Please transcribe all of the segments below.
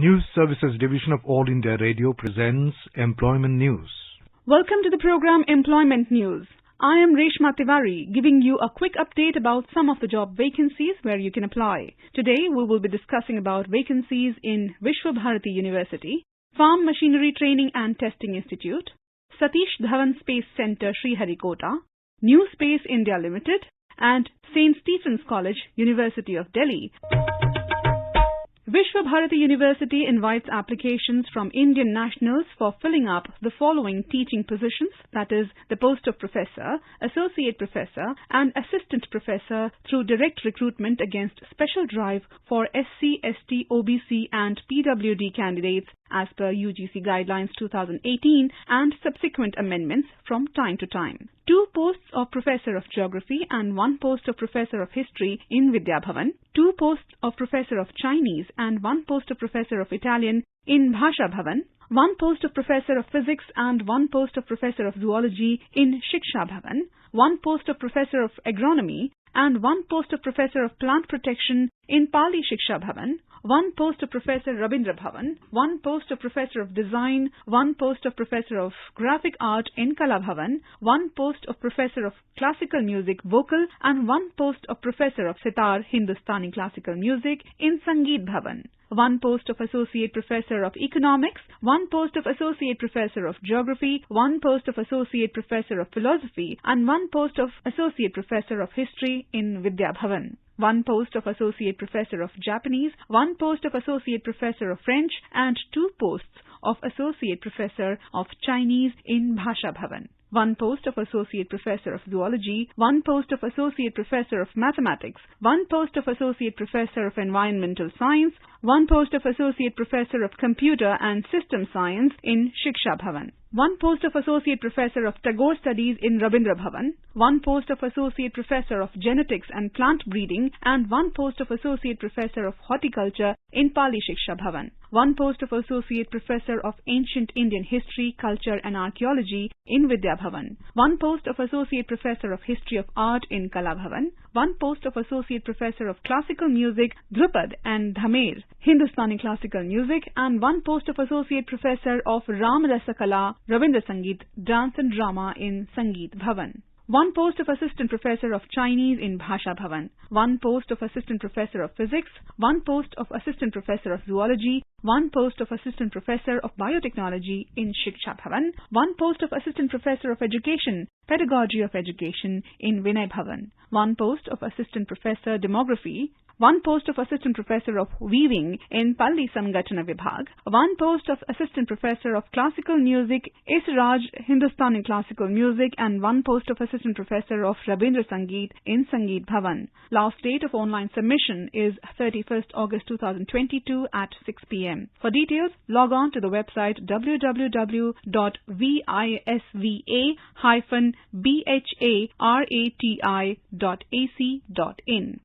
News Services Division of All India Radio presents Employment News. Welcome to the program Employment News. I am Reshma Tiwari, giving you a quick update about some of the job vacancies where you can apply. Today we will be discussing about vacancies in Vishwabharati University, Farm Machinery Training and Testing Institute, Satish Dhawan Space Centre Sriharikota, New Space India Limited, and St. Stephen's College, University of Delhi. Vishwabharati University invites applications from Indian nationals for filling up the following teaching positions, that is, the post of professor, associate professor, and assistant professor through direct recruitment against special drive for SC, ST, OBC, and PWD candidates as per UGC Guidelines 2018 and subsequent amendments from time to time. 2 posts of Professor of Geography and 1 post of Professor of History in Vidya Bhavan, 2 posts of Professor of Chinese and 1 post of Professor of Italian in Bhasha Bhavan, 1 post of Professor of Physics and 1 post of Professor of Zoology in Shiksha Bhavan, 1 post of Professor of Agronomy and 1 post of Professor of Plant Protection in Pali Shiksha Bhavan, 1 post of Professor Rabindra Bhavan, 1 post of Professor of Design, 1 post of Professor of Graphic Art in Kala Bhavan, 1 post of Professor of Classical Music Vocal, and 1 post of Professor of Sitar Hindustani Classical Music in Sangeet Bhavan. 1 post of Associate Professor of Economics, 1 post of Associate Professor of Geography, 1 post of Associate Professor of Philosophy, and 1 post of Associate Professor of History in Vidya Bhavan. 1 post of Associate Professor of Japanese, 1 post of Associate Professor of French, and 2 posts of Associate Professor of Chinese in Bhasha Bhavan. 1 post of Associate Professor of Zoology, 1 post of Associate Professor of Mathematics, 1 post of Associate Professor of Environmental Science, 1 post of Associate Professor of Computer and System Science in Shiksha Bhavan. 1 post of Associate Professor of Tagore Studies in Rabindra Bhavan, 1 post of Associate Professor of Genetics and Plant Breeding, and 1 post of Associate Professor of Horticulture in Pali Shiksha Bhavan. 1 post of Associate Professor of Ancient Indian History, Culture and Archaeology in Vidya Bhavan. 1 post of Associate Professor of History of Art in Kala Bhavan. 1 post of Associate Professor of Classical Music, Dhrupad and Dhamer, Hindustani Classical Music, and 1 post of Associate Professor of Ram Rasa Kala, Rabindra Sangeet, Dance and Drama in Sangeet Bhavan. 1 post of Assistant Professor of Chinese in Bhasha Bhavan, 1 post of Assistant Professor of Physics, 1 post of Assistant Professor of Zoology, 1 post of Assistant Professor of Biotechnology in Shiksha Bhavan, 1 post of Assistant Professor of Education, Pedagogy of Education in Vinay Bhavan, 1 post of Assistant Professor Demography, 1 post of Assistant Professor of Weaving in Palli Samgatana Vibhag, 1 post of Assistant Professor of Classical Music, Israj Hindustani Classical Music, and 1 post of Assistant Professor of Rabindra Sangeet in Sangeet Bhavan. Last date of online submission is 31st August 2022 at 6 p.m. For details, log on to the website www.visva-bharati.ac.in.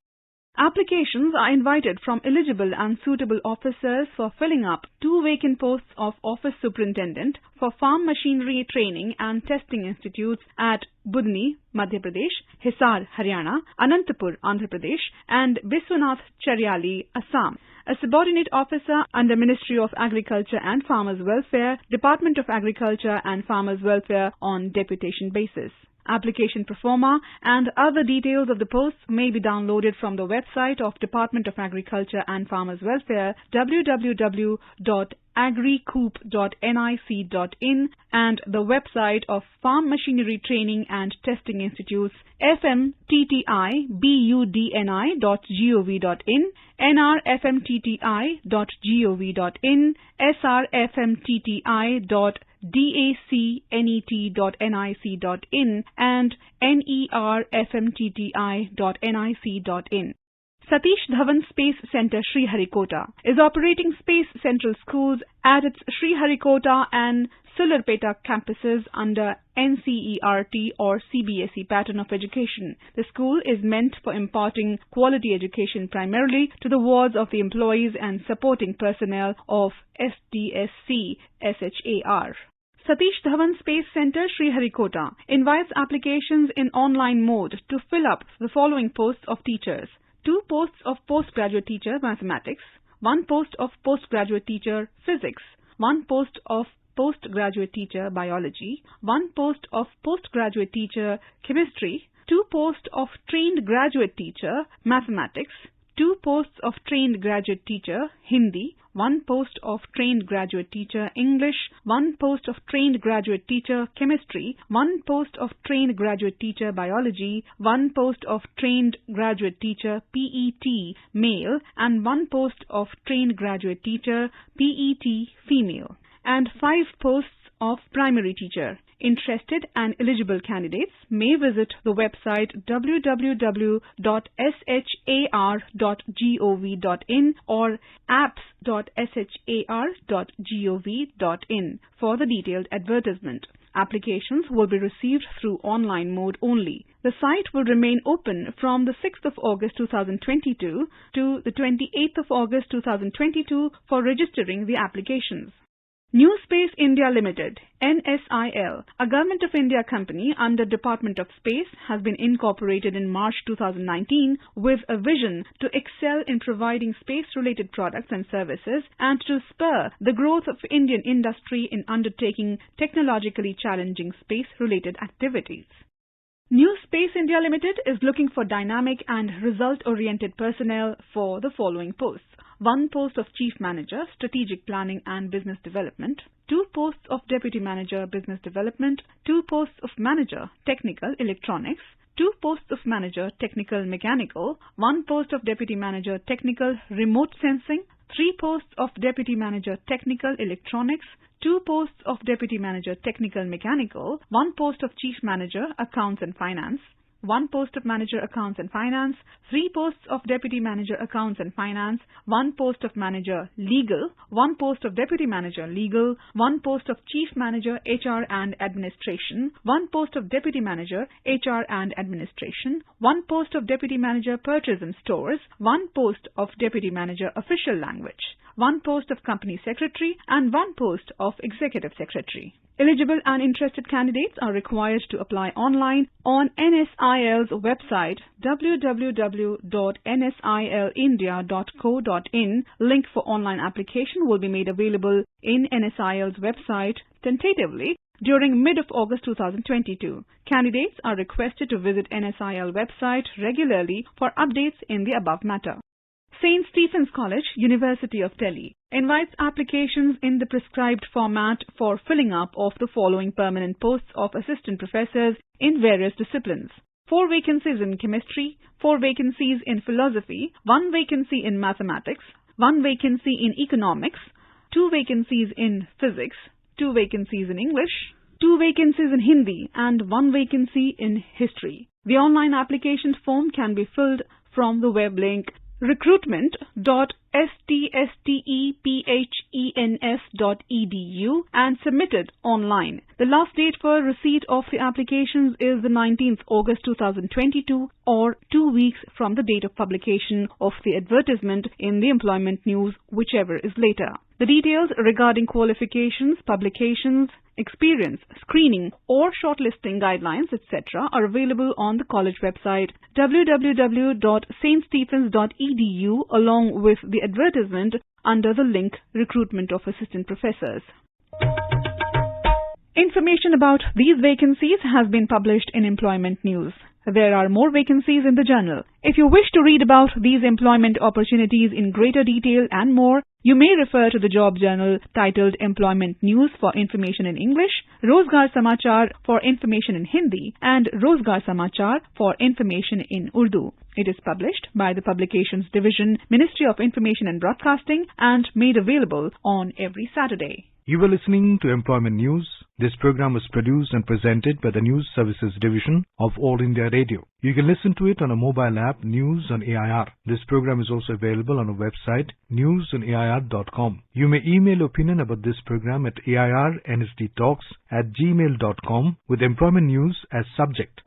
Applications are invited from eligible and suitable officers for filling up 2 vacant posts of Office Superintendent for Farm Machinery Training and Testing Institutes at Budni, Madhya Pradesh, Hisar, Haryana, Anantapur, Andhra Pradesh, and Biswanath Charyali, Assam. A subordinate officer under Ministry of Agriculture and Farmers Welfare, Department of Agriculture and Farmers Welfare on deputation basis. Application proforma and other details of the posts may be downloaded from the website of Department of Agriculture and Farmers Welfare, www.agricoop.nic.in, and the website of Farm Machinery Training and Testing Institutes, fmttibudni.gov.in, nrfmtti.gov.in, srfmtti.dacnet.nic.in, and nerfmtti.nic.in. Satish Dhawan Space Centre Sriharikota is operating Space Central schools at its Sriharikota and Sularpeta campuses under NCERT or CBSE pattern of education. The school is meant for imparting quality education primarily to the wards of the employees and supporting personnel of SDSC SHAR. Satish Dhawan Space Centre Sriharikota invites applications in online mode to fill up the following posts of teachers. 2 posts of postgraduate teacher mathematics, 1 post of postgraduate teacher physics, 1 post of postgraduate teacher biology, 1 post of postgraduate teacher chemistry, 2 posts of trained graduate teacher mathematics, 2 posts of trained graduate teacher Hindi, 1 post of trained graduate teacher English, 1 post of trained graduate teacher chemistry, 1 post of trained graduate teacher biology, 1 post of trained graduate teacher PET male, and 1 post of trained graduate teacher PET female, and 5 posts of primary teacher. Interested and eligible candidates may visit the website www.shar.gov.in or apps.shar.gov.in for the detailed advertisement. Applications will be received through online mode only. The site will remain open from the 6th of August 2022 to the 28th of August 2022 for registering the applications. New Space India Limited, NSIL, a Government of India company under Department of Space, has been incorporated in March 2019 with a vision to excel in providing space-related products and services and to spur the growth of Indian industry in undertaking technologically challenging space-related activities. New Space India Limited is looking for dynamic and result-oriented personnel for the following posts. 1 post of Chief Manager, Strategic Planning and Business Development, 2 posts of Deputy Manager, Business Development, 2 posts of Manager, Technical Electronics, 2 posts of Manager, Technical Mechanical, 1 post of Deputy Manager, Technical Remote Sensing, 3 posts of Deputy Manager, Technical Electronics, 2 posts of Deputy Manager, Technical Mechanical, 1 post of Chief Manager, Accounts and Finance, 1 post of Manager Accounts and Finance, 3 posts of Deputy Manager Accounts and Finance, 1 post of Manager Legal, 1 post of Deputy Manager Legal, 1 post of Chief Manager HR and Administration, 1 post of Deputy Manager HR and Administration, 1 post of Deputy Manager Purchase and Stores, 1 post of Deputy Manager Official Language, 1 post of Company Secretary, and 1 post of Executive Secretary. Eligible and interested candidates are required to apply online on NSIL's website www.nsilindia.co.in. Link for online application will be made available in NSIL's website tentatively during mid of August 2022. Candidates are requested to visit NSIL website regularly for updates in the above matter. St. Stephen's College, University of Delhi, invites applications in the prescribed format for filling up of the following permanent posts of assistant professors in various disciplines. 4 vacancies in chemistry, 4 vacancies in philosophy, 1 vacancy in mathematics, 1 vacancy in economics, 2 vacancies in physics, 2 vacancies in English, 2 vacancies in Hindi, and 1 vacancy in history. The online application form can be filled from the web link recruitment.ststephenс.edu and submitted online. The last date for receipt of the applications is the 19th August 2022 or 2 weeks from the date of publication of the advertisement in the employment news, whichever is later. The details regarding qualifications, publications, experience, screening or shortlisting guidelines, etc. are available on the college website www.ststephens.edu along with the advertisement under the link Recruitment of Assistant Professors. Information about these vacancies has been published in Employment News. There are more vacancies in the journal. If you wish to read about these employment opportunities in greater detail and more, you may refer to the job journal titled Employment News for information in English, Rozgar Samachar for information in Hindi, and Rozgar Samachar for information in Urdu. It is published by the Publications Division, Ministry of Information and Broadcasting, and made available on every Saturday. You were listening to Employment News. This program was produced and presented by the News Services Division of All India Radio. You can listen to it on a mobile app, News on AIR. This program is also available on our website, newsonair.com. You may email your opinion about this program at airnsdtalks@gmail.com with Employment News as subject.